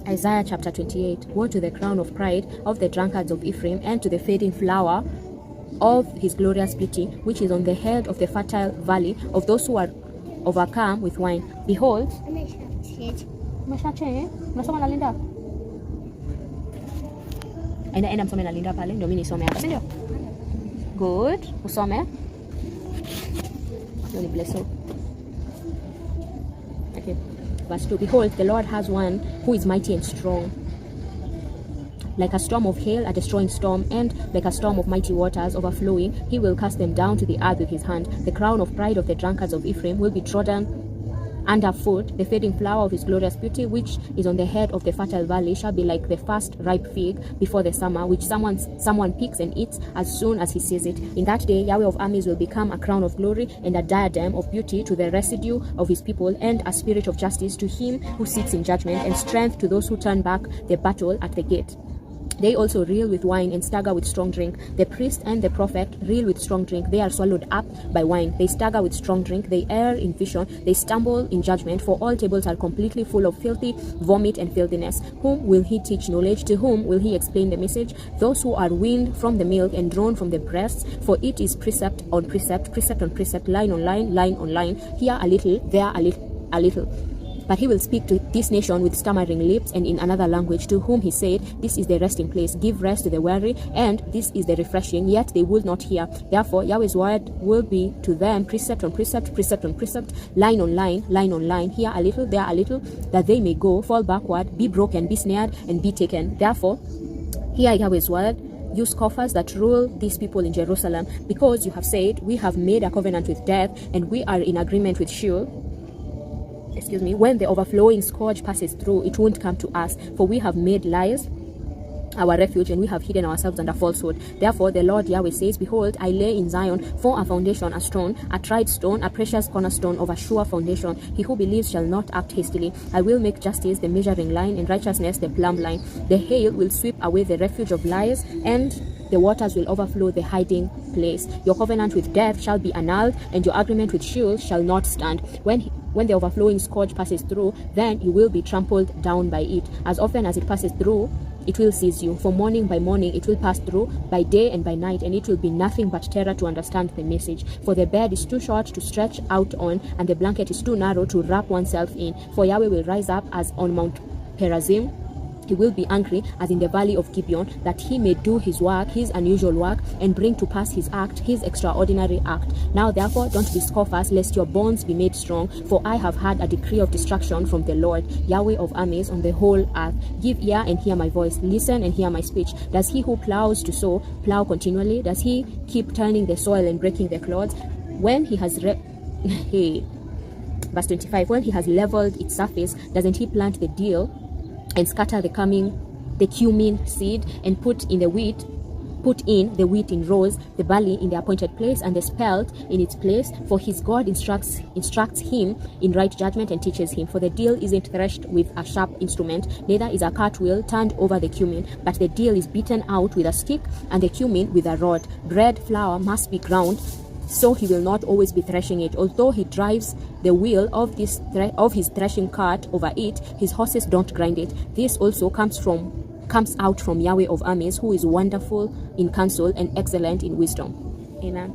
Isaiah chapter 28. Woe to the crown of pride of the drunkards of Ephraim, and to the fading flower of his glorious beauty, which is on the head of the fertile valley of those who are overcome with wine. Behold, enda msome na Linda pale, ndio mimi nisome hapa, ndio? Good. Usome. Really bless you. Okay. Verse 2. Behold, the Lord has one who is mighty and strong, like a storm of hail, a destroying storm, and like a storm of mighty waters overflowing. He will cast them down to the earth with his hand. The crown of pride of the drunkards of Ephraim will be trodden underfoot. The fading flower of his glorious beauty, which is on the head of the fertile valley, shall be like the first ripe fig before the summer, which someone picks and eats as soon as he sees it. In that day, Yahweh of armies will become a crown of glory and a diadem of beauty to the residue of his people, and a spirit of justice to him who sits in judgment, and strength to those who turn back the battle at the gate. They also reel with wine and stagger with strong drink. The priest and the prophet reel with strong drink. They are swallowed up by wine. They stagger with strong drink. They err in vision. They stumble in judgment. For all tables are completely full of filthy vomit and filthiness. Whom will he teach knowledge? To whom will he explain the message? Those who are weaned from the milk and drawn from the breasts. For it is precept on precept, precept on precept, line on line, line on line. Here a little, there a little. But he will speak to this nation with stammering lips and in another language, to whom he said, this is the resting place, give rest to the weary, and this is the refreshing, yet they will not hear. Therefore Yahweh's word will be to them precept on precept, precept on precept, line on line, line on line, here a little, there a little, that they may go, fall backward, be broken, be snared, and be taken. Therefore hear Yahweh's word, you scoffers that rule these people in Jerusalem, because you have said, we have made a covenant with death, and we are in agreement with Sheol. When the overflowing scourge passes through, it won't come to us, for we have made lies our refuge, and we have hidden ourselves under falsehood. Therefore the Lord Yahweh says, behold, I lay in Zion for a foundation, a stone, a tried stone, a precious cornerstone of a sure foundation. He who believes shall not act hastily. I will make justice the measuring line, and righteousness the plumb line. The hail will sweep away the refuge of lies, and the waters will overflow the hiding place. Your covenant with death shall be annulled, and your agreement with Sheol shall not stand. When the overflowing scourge passes through, then you will be trampled down by it. As often as it passes through, it will seize you. For morning by morning it will pass through, by day and by night, and it will be nothing but terror to understand the message. For the bed is too short to stretch out on, and the blanket is too narrow to wrap oneself in. For Yahweh will rise up as on Mount Perazim. He will be angry as in the valley of Gibeon, that he may do his work, his unusual work, and bring to pass his act, his extraordinary act. Now therefore don't be scoffers, lest your bonds be made strong. For I have had a decree of destruction from the Lord, Yahweh of armies, on the whole earth. Give ear and hear my voice, listen and hear my speech. Does he who plows to sow plow continually? Does he keep turning the soil and breaking the clods? When he has Verse 25, when he has leveled its surface, doesn't he plant the deal and scatter the cumin seed, and put in the wheat in rows, the barley in the appointed place, and the spelt in its place? For his God instructs him in right judgment and teaches him. For the deal isn't threshed with a sharp instrument, neither is a cartwheel turned over the cumin, but the deal is beaten out with a stick, and the cumin with a rod. Bread flour must be ground, so he will not always be threshing it. Although he drives the wheel of his threshing cart over it, his horses don't grind it. This also comes out from Yahweh of armies, who is wonderful in counsel and excellent in wisdom. Amen.